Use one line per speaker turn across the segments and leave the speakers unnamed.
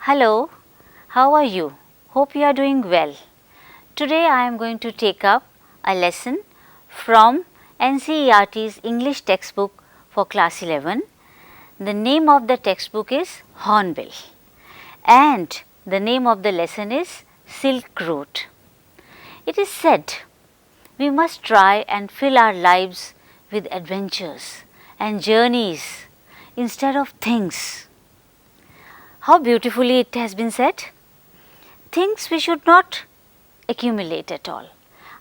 Hello, how are you? Hope you are doing well. Today I am going to take up a lesson from NCERT's English textbook for class 11. The name of the textbook is Hornbill and the name of the lesson is Silkroad. It is said we must try and fill our lives with adventures and journeys instead of things. How beautifully it has been said. Things we should not accumulate at all.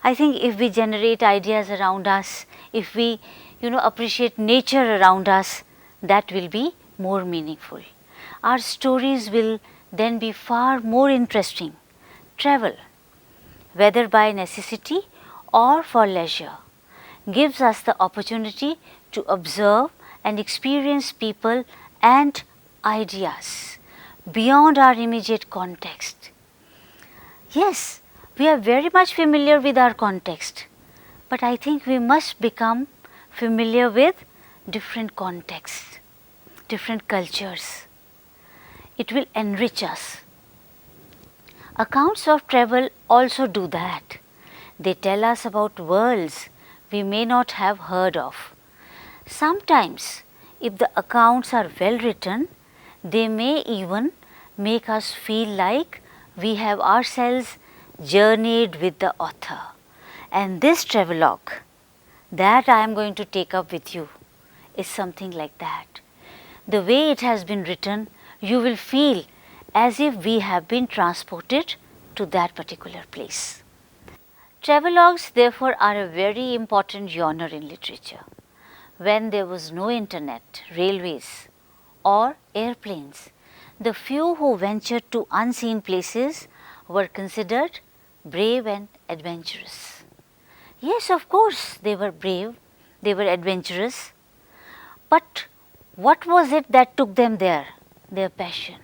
I think if we generate ideas around us, if we appreciate nature around us, that will be more meaningful. Our stories will then be far more interesting. Travel, whether by necessity or for leisure, gives us the opportunity to observe and experience people and ideas beyond our immediate context. Yes, we are very much familiar with our context, but I think we must become familiar with different contexts, different cultures. It will enrich us. Accounts of travel also do that. They tell us about worlds we may not have heard of. Sometimes, if the accounts are well written, they may even make us feel like we have ourselves journeyed with the author. And this travelogue that I am going to take up with you is something like that. The way it has been written, you will feel as if we have been transported to that particular place. Travelogues therefore are a very important genre in literature. When there was no internet, railways or airplanes, the few who ventured to unseen places were considered brave and adventurous. Yes, of course, they were brave, they were adventurous, but what was it that took them there? Their passion.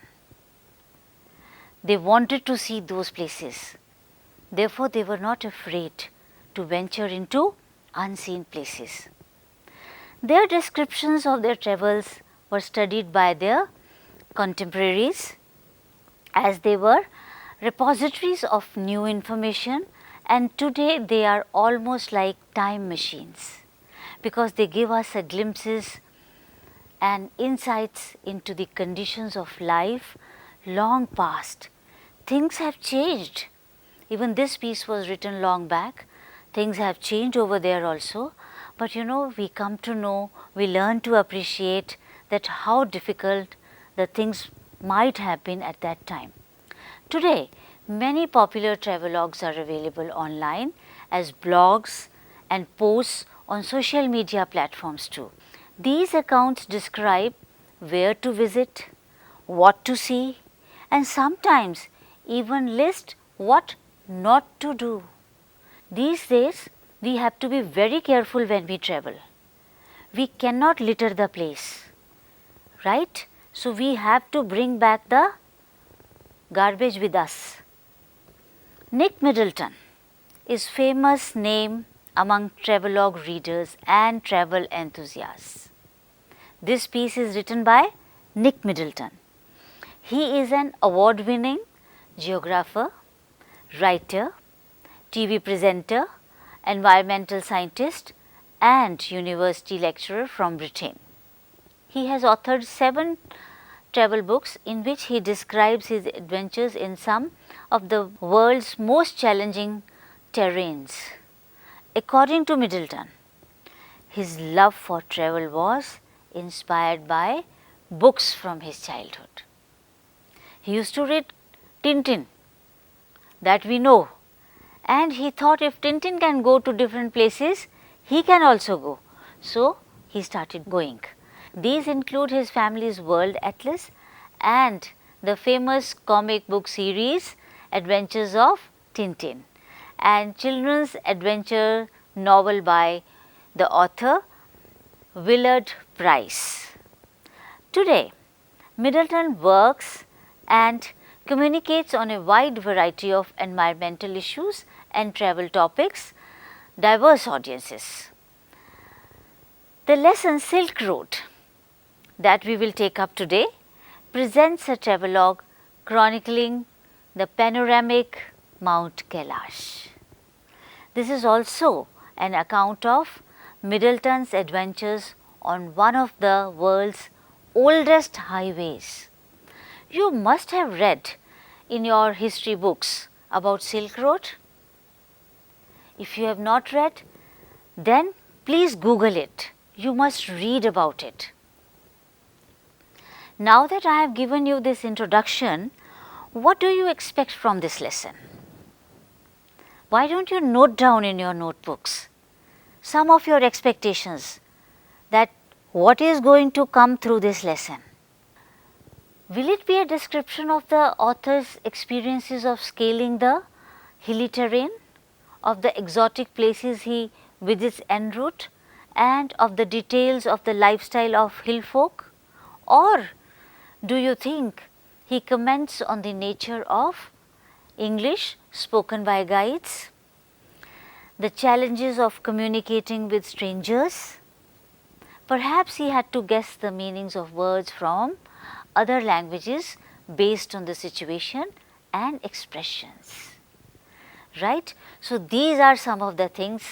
They wanted to see those places. Therefore, they were not afraid to venture into unseen places. Their descriptions of their travels were studied by their contemporaries as they were repositories of new information, and today they are almost like time machines because they give us a glimpses and insights into the conditions of life long past. Things have changed. Even this piece was written long back. Things have changed over there also. But we come to know, we learn to appreciate that how difficult the things might have been at that time. Today, many popular travelogues are available online as blogs and posts on social media platforms too. These accounts describe where to visit, what to see, and sometimes even list what not to do. These days, we have to be very careful when we travel. We cannot litter the place, right? So, we have to bring back the garbage with us. Nick Middleton is famous name among travelogue readers and travel enthusiasts. This piece is written by Nick Middleton. He is an award-winning geographer, writer, TV presenter, environmental scientist and university lecturer from Britain. He has authored 7 travel books in which he describes his adventures in some of the world's most challenging terrains. According to Middleton, his love for travel was inspired by books from his childhood. He used to read Tintin, that we know, and he thought if Tintin can go to different places, he can also go. So, he started going. These include his family's world atlas and the famous comic book series Adventures of Tintin and children's adventure novel by the author Willard Price. Today, Middleton works and communicates on a wide variety of environmental issues and travel topics, diverse audiences. The lesson Silkroad that we will take up today presents a travelogue chronicling the panoramic Mount Kailash. This is also an account of Middleton's adventures on one of the world's oldest highways. You must have read in your history books about Silkroad. If you have not read, then please Google it. You must read about it. Now that I have given you this introduction, what do you expect from this lesson? Why don't you note down in your notebooks some of your expectations that what is going to come through this lesson? Will it be a description of the author's experiences of scaling the hilly terrain, of the exotic places he visits en route, and of the details of the lifestyle of hill folk? Or do you think he comments on the nature of English spoken by guides, the challenges of communicating with strangers? Perhaps he had to guess the meanings of words from other languages based on the situation and expressions, right? So, these are some of the things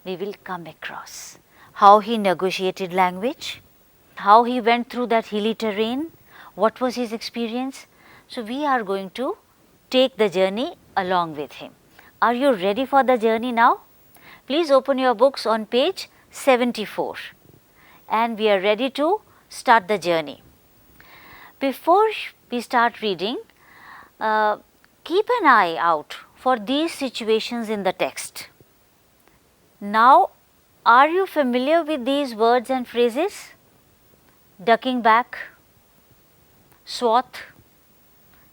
we will come across. How he negotiated language, how he went through that hilly terrain, what was his experience. So, we are going to take the journey along with him. Are you ready for the journey now? Please open your books on page 74 and we are ready to start the journey. Before we start reading, keep an eye out for these situations in the text. Now, are you familiar with these words and phrases? Ducking back, swath,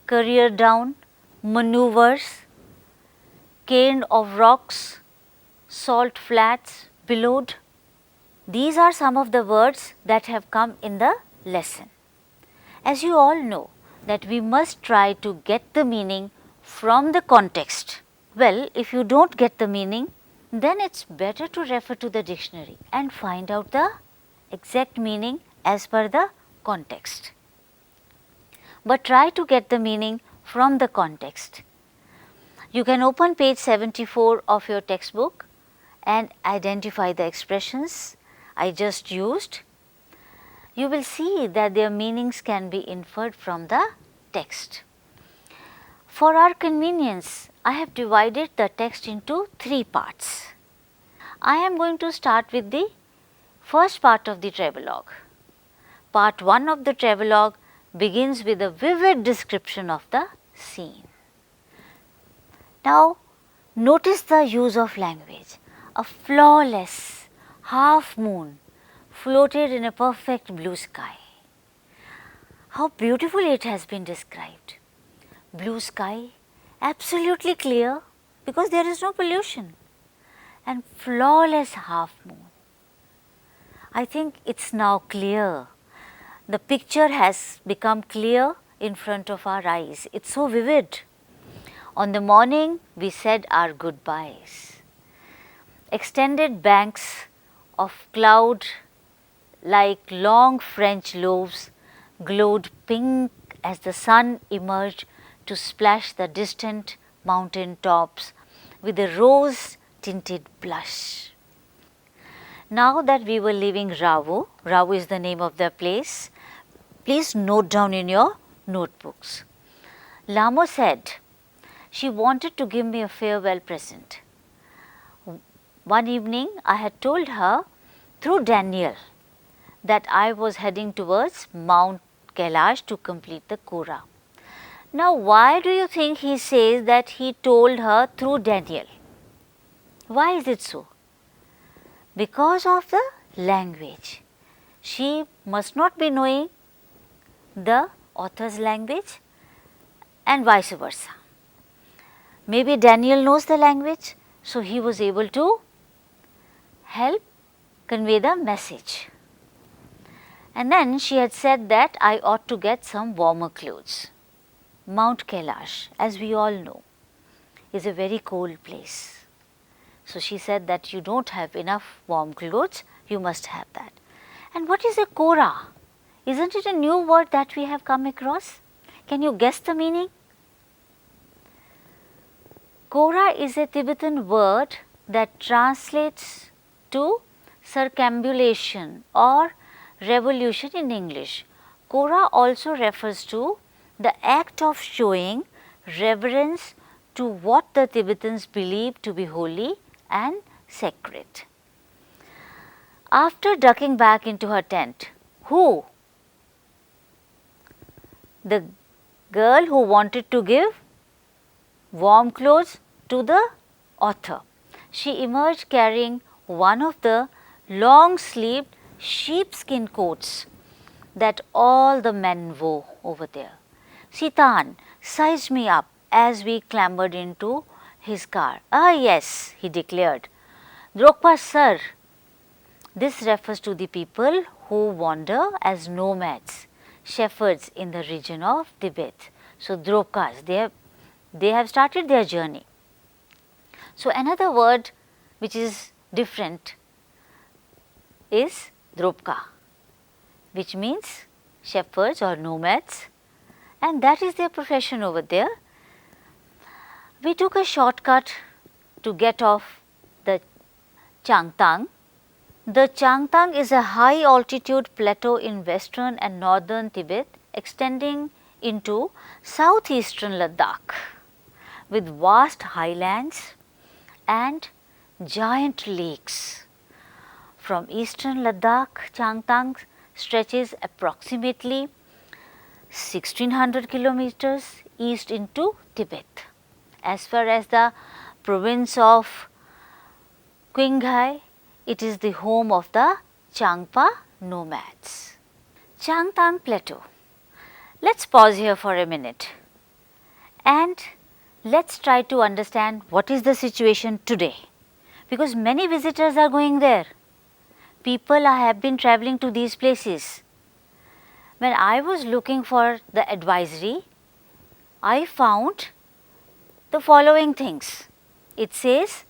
career down, maneuvers, cairn of rocks, salt flats, billowed. These are some of the words that have come in the lesson. As you all know that we must try to get the meaning from the context. Well, if you don't get the meaning, then it's better to refer to the dictionary and find out the exact meaning as per the context. But try to get the meaning from the context. You can open page 74 of your textbook and identify the expressions I just used. You will see that their meanings can be inferred from the text. For our convenience, I have divided the text into 3 parts. I am going to start with the first part of the travelogue. Part 1 of the travelogue begins with a vivid description of the scene. Now, notice the use of language. A flawless half moon floated in a perfect blue sky. How beautifully it has been described. Blue sky, absolutely clear because there is no pollution, and flawless half moon. I think it's now clear. The picture has become clear in front of our eyes. It's so vivid. On the morning, we said our goodbyes. Extended banks of cloud like long French loaves glowed pink as the sun emerged to splash the distant mountain tops with a rose tinted blush. Now that we were leaving Ravu, Ravu is the name of the place, please note down in your notebooks. Lamo said she wanted to give me a farewell present. One evening I had told her through Daniel that I was heading towards Mount Kailash to complete the Kora. Now, why do you think he says that he told her through Daniel? Why is it so? Because of the language. She must not be knowing the author's language and vice versa. Maybe Daniel knows the language, so he was able to help convey the message. And then she had said that I ought to get some warmer clothes. Mount Kailash, as we all know, is a very cold place. So she said that you don't have enough warm clothes, you must have that. And what is a Kora? Isn't it a new word that we have come across? Can you guess the meaning? Kora is a Tibetan word that translates to circumambulation or revolution in English. Kora also refers to the act of showing reverence to what the Tibetans believe to be holy and sacred. After ducking back into her tent, who? The girl who wanted to give warm clothes to the author. She emerged carrying one of the long sleeved sheepskin coats that all the men wore over there. Sitan sized me up as we clambered into his car. Ah yes, he declared. Drokpa sir. This refers to the people who wander as nomads, shepherds in the region of Tibet. So Drokas, they have started their journey. So another word which is different is Dropka, which means shepherds or nomads, and that is their profession over there. We took a shortcut to get off the Changtang. The Changtang is a high altitude plateau in western and northern Tibet extending into southeastern Ladakh with vast highlands and giant lakes. From eastern Ladakh, Changtang stretches approximately 1600 kilometers east into Tibet. As far as the province of Qinghai, it is the home of the Changpa nomads. Changtang Plateau. Let's pause here for a minute and let's try to understand what is the situation today, because many visitors are going there. People have been traveling to these places. When I was looking for the advisory, I found the following things. It says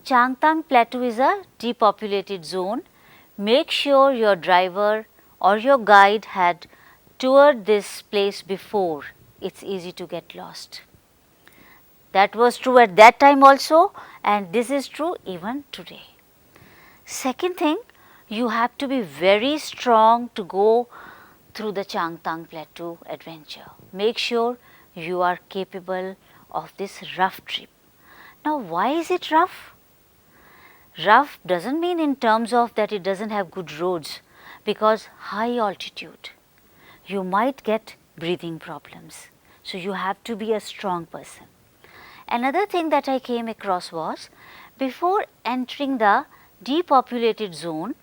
Changtang Plateau is a depopulated zone. Make sure your driver or your guide had toured this place before. It's easy to get lost. That was true at that time also, and this is true even today. Second thing, you have to be very strong to go through the Changtang Plateau adventure. Make sure you are capable of this rough trip. Now, why is it rough? Rough doesn't mean in terms of that it doesn't have good roads, because high altitude, you might get breathing problems. So, you have to be a strong person. Another thing that I came across was, before entering the depopulated zone,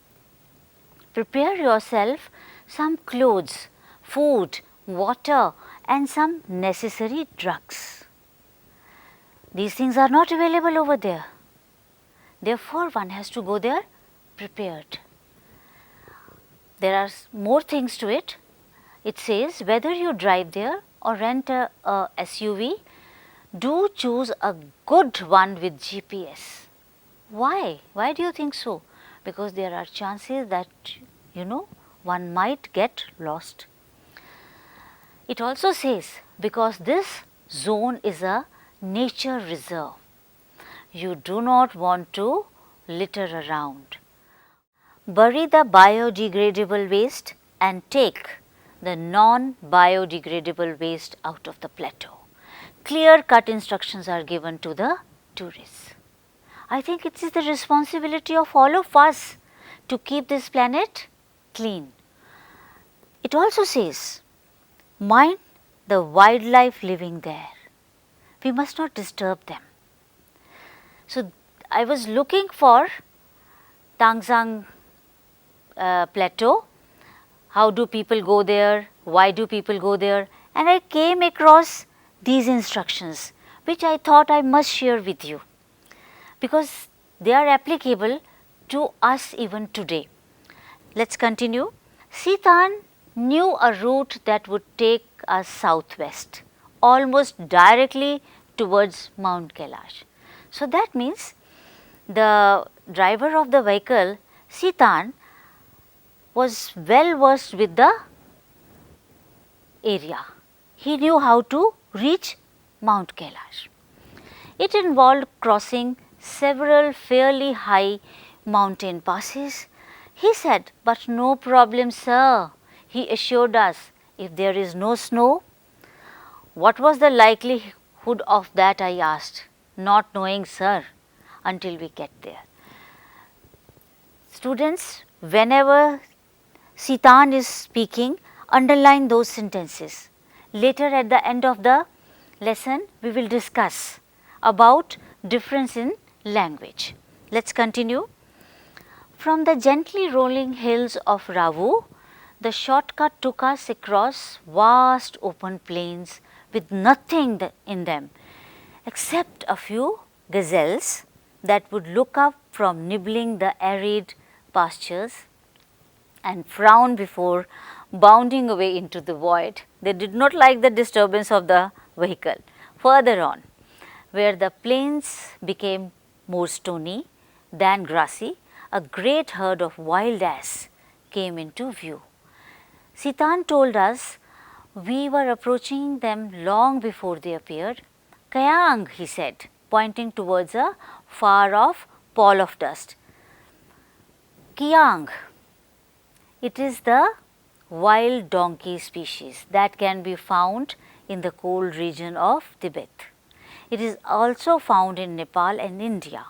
prepare yourself some clothes, food, water and some necessary drugs. These things are not available over there. Therefore, one has to go there prepared. There are more things to it. It says whether you drive there or rent a SUV, do choose a good one with GPS. Why? Why do you think so? Because there are chances that one might get lost. It also says because this zone is a nature reserve, you do not want to litter around. Bury the biodegradable waste and take the non-biodegradable waste out of the plateau. Clear-cut instructions are given to the tourists. I think it is the responsibility of all of us to keep this planet clean. It also says, mind the wildlife living there. We must not disturb them. So, I was looking for Tangzang plateau. How do people go there? Why do people go there? And I came across these instructions, which I thought I must share with you, because they are applicable to us even today. Let's continue. Sitan knew a route that would take us southwest, almost directly towards Mount Kailash. So, that means the driver of the vehicle, Sitan, was well versed with the area. he knew how to reach Mount Kailash. It involved crossing several fairly high mountain passes. He said, "But no problem, sir." He assured us, "If there is no snow." "What was the likelihood of that?" I asked. "Not knowing, sir, until we get there." Students, whenever Sitan is speaking, underline those sentences. Later at the end of the lesson, we will discuss about difference in language. Let's continue. From the gently rolling hills of Ravu, the shortcut took us across vast open plains with nothing in them except a few gazelles that would look up from nibbling the arid pastures and frown before bounding away into the void. They did not like the disturbance of the vehicle. Further on, where the plains became more stony than grassy, a great herd of wild ass came into view. Sitan told us we were approaching them long before they appeared. "Kayang," he said, pointing towards a far off pall of dust. Kiang. It is the wild donkey species that can be found in the cold region of Tibet. It is also found in Nepal and India,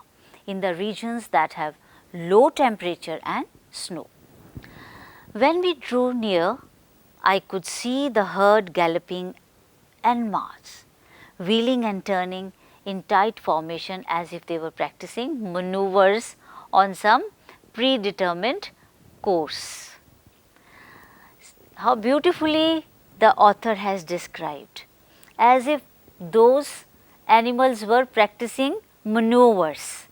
in the regions that have low temperature and snow. When we drew near, I could see the herd galloping en masse, wheeling and turning in tight formation as if they were practicing maneuvers on some predetermined course. How beautifully the author has described, as if those animals were practicing maneuvers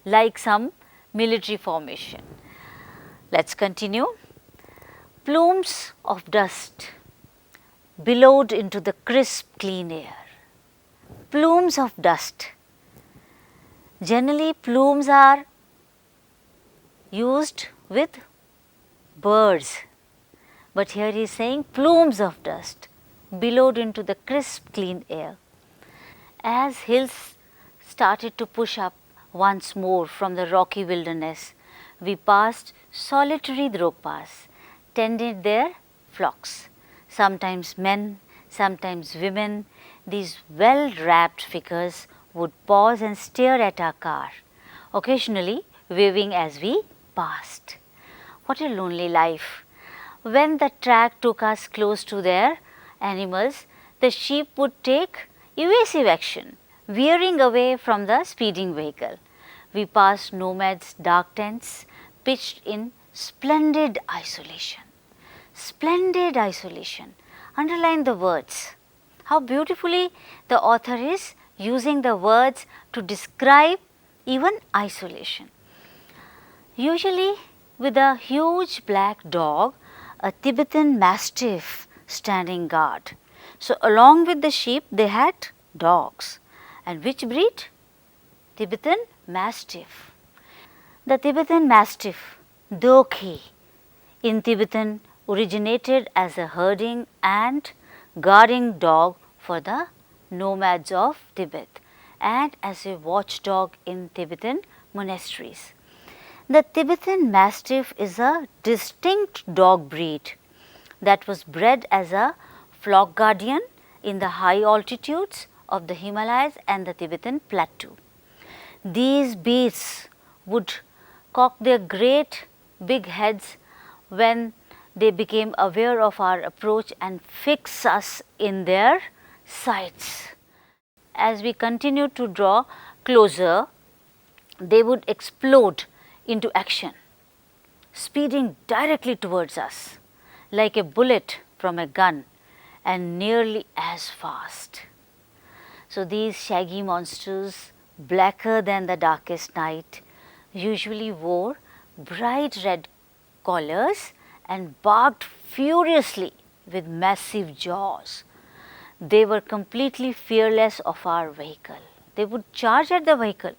like some military formation. Let's continue. Plumes of dust billowed into the crisp, clean air. Plumes of dust. Generally, plumes are used with birds, but here he is saying plumes of dust billowed into the crisp, clean air. As hills started to push up once more from the rocky wilderness, we passed solitary drogpas, tended their flocks, sometimes men, sometimes women. These well-wrapped figures would pause and stare at our car, occasionally waving as we passed. What a lonely life! When the track took us close to their animals, the sheep would take evasive action, veering away from the speeding vehicle. We passed nomads' dark tents pitched in splendid isolation. Splendid isolation. Underline the words. How beautifully the author is using the words to describe even isolation. Usually with a huge black dog, a Tibetan mastiff standing guard. So along with the sheep they had dogs. And which breed? Tibetan mastiff. The Tibetan mastiff, Dokhi, in Tibetan originated as a herding and guarding dog for the nomads of Tibet and as a watchdog in Tibetan monasteries. The Tibetan Mastiff is a distinct dog breed that was bred as a flock guardian in the high altitudes of the Himalayas and the Tibetan plateau. These beasts would cock their great big heads when they became aware of our approach and fix us in their sights. As we continued to draw closer, they would explode into action, speeding directly towards us like a bullet from a gun and nearly as fast. So these shaggy monsters, blacker than the darkest night, usually wore bright red collars and barked furiously with massive jaws. They were completely fearless of our vehicle. They would charge at the vehicle.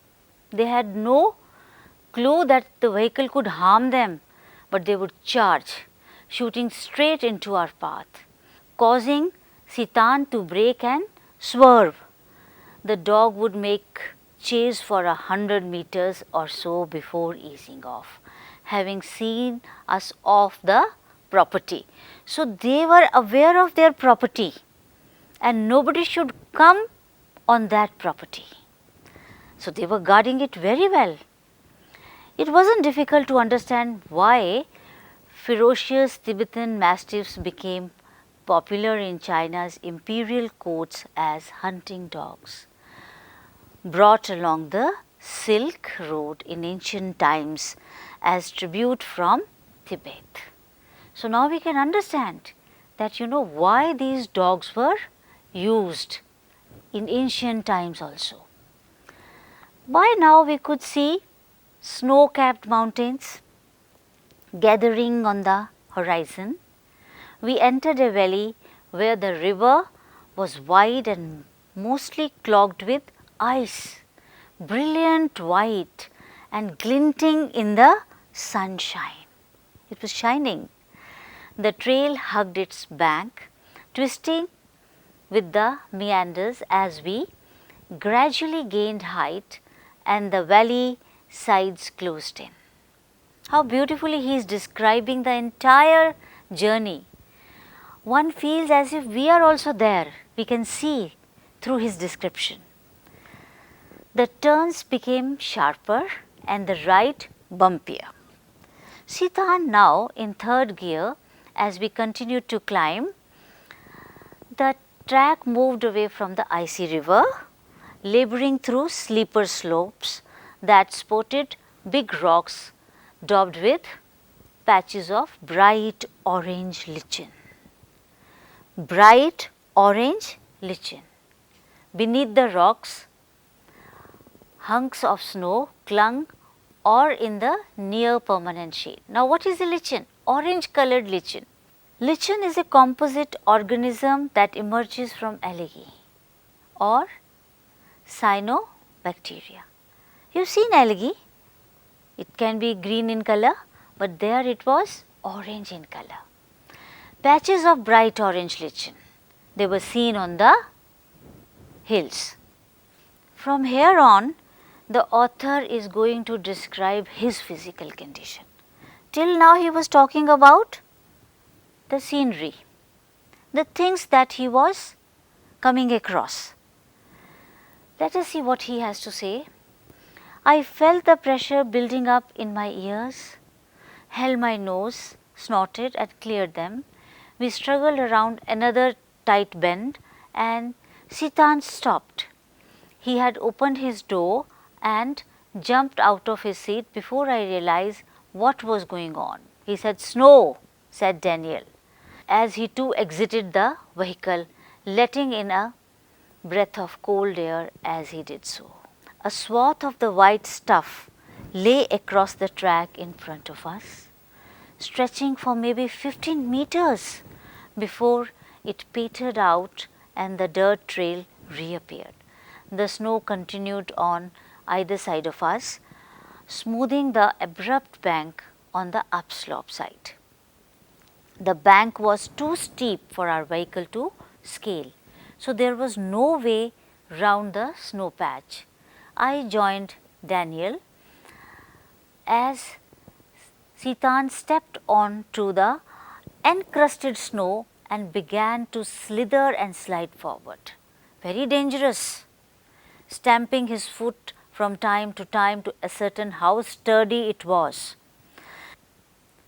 They had no clue that the vehicle could harm them, but they would charge, shooting straight into our path, causing Sitan to brake and swerve. The dog would make chase for 100 meters or so before easing off, having seen us off the property. So they were aware of their property and nobody should come on that property. So they were guarding it very well. It wasn't difficult to understand why ferocious Tibetan Mastiffs became popular in China's imperial courts as hunting dogs, brought along the Silk Road in ancient times as tribute from Tibet. So now we can understand that why these dogs were used in ancient times also. By now we could see snow-capped mountains gathering on the horizon. We entered a valley where the river was wide and mostly clogged with ice, brilliant white and glinting in the sunshine. It was shining. The trail hugged its bank, twisting with the meanders as we gradually gained height and the valley sides closed in. How beautifully he is describing the entire journey. One feels as if we are also there. We can see through his description. The turns became sharper and the ride bumpier. Sitan now in third gear as we continued to climb. The track moved away from the icy river, laboring through steeper slopes that sported big rocks daubed with patches of bright orange lichen. Bright orange lichen. Beneath the rocks, hunks of snow clung or in the near permanent shade. Now what is a lichen? Orange colored lichen. Lichen is a composite organism that emerges from algae or cyanobacteria. You've seen algae, it can be green in color, but there it was orange in color. Patches of bright orange lichen, they were seen on the hills. From here on, the author is going to describe his physical condition. Till now he was talking about the scenery, the things that he was coming across. Let us see what he has to say. I felt the pressure building up in my ears, held my nose, snorted and cleared them. We struggled around another tight bend and Sitan stopped. He had opened his door and jumped out of his seat before I realized what was going on. He said, "Snow," said Daniel, as he too exited the vehicle, letting in a breath of cold air as he did so. A swath of the white stuff lay across the track in front of us, stretching for maybe 15 meters before it petered out and the dirt trail reappeared. The snow continued on either side of us, smoothing the abrupt bank on the upslope side. The bank was too steep for our vehicle to scale, so there was no way round the snow patch. I joined Daniel as Sitan stepped on to the encrusted snow and began to slither and slide forward. Very dangerous, stamping his foot from time to time to ascertain how sturdy it was.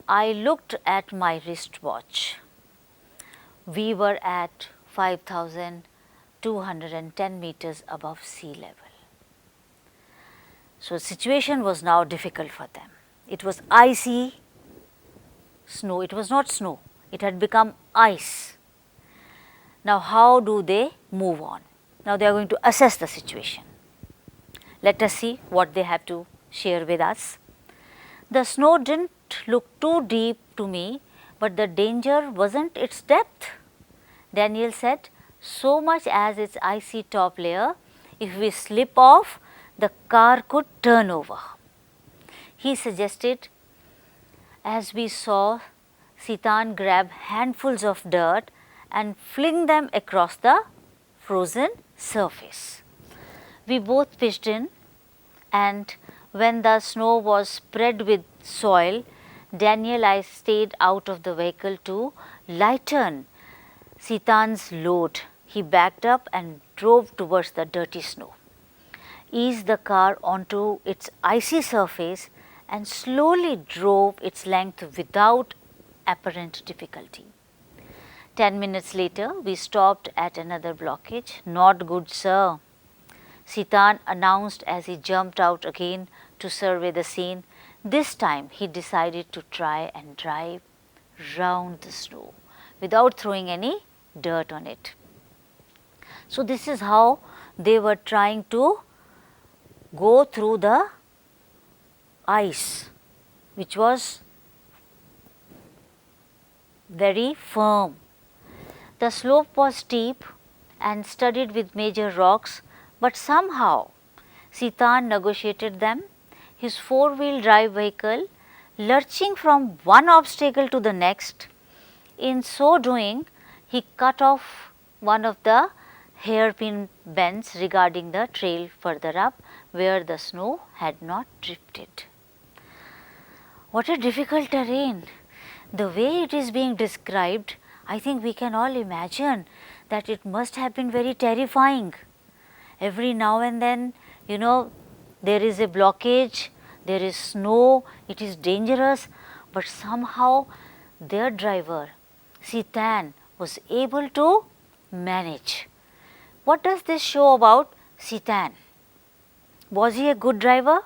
I looked at my wristwatch. We were at 5,210 meters above sea level. So, the situation was now difficult for them. It was icy snow, it was not snow, it had become ice. Now, how do they move on? Now, they are going to assess the situation. Let us see what they have to share with us. The snow didn't look too deep to me, but the danger wasn't its depth. Daniel said, so much as its icy top layer, if we slip off, the car could turn over. He suggested, as we saw Sitan grab handfuls of dirt and fling them across the frozen surface. We both pitched in, and when the snow was spread with soil, Daniel I stayed out of the vehicle to lighten Sitan's load. He backed up and drove towards the dirty snow, eased the car onto its icy surface and slowly drove its length without apparent difficulty. 10 minutes later, we stopped at another blockage. "Not good, sir," Sitan announced as he jumped out again to survey the scene. This time he decided to try and drive round the snow without throwing any dirt on it. So, this is how they were trying to go through the ice, which was very firm. The slope was steep and studded with major rocks, but somehow Sitan negotiated them, his four-wheel drive vehicle lurching from one obstacle to the next. In so doing, he cut off one of the hairpin bends regarding the trail further up, where the snow had not drifted. What a difficult terrain! The way it is being described, I think we can all imagine that it must have been very terrifying. Every now and then, there is a blockage, there is snow, it is dangerous, but somehow their driver, Sitan, was able to manage. What does this show about Sitan? Was he a good driver?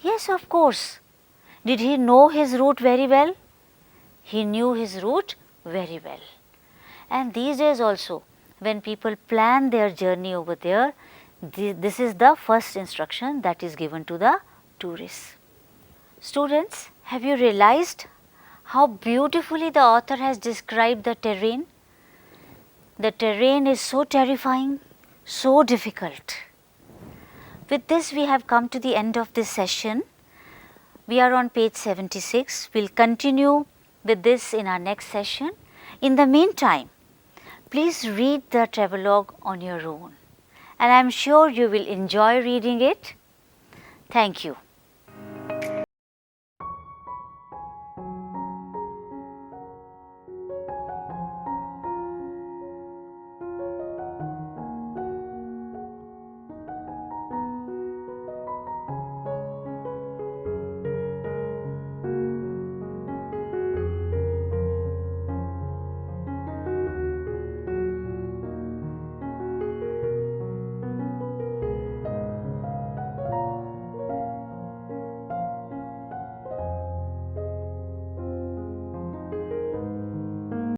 Yes, of course. Did he know his route very well? He knew his route very well. And these days also, when people plan their journey over there, this is the first instruction that is given to the tourists. Students, have you realized how beautifully the author has described the terrain? The terrain is so terrifying, so difficult. With this, we have come to the end of this session. We are on page 76. We will continue with this in our next session. In the meantime, please read the travelogue on your own, and I am sure you will enjoy reading it. Thank you.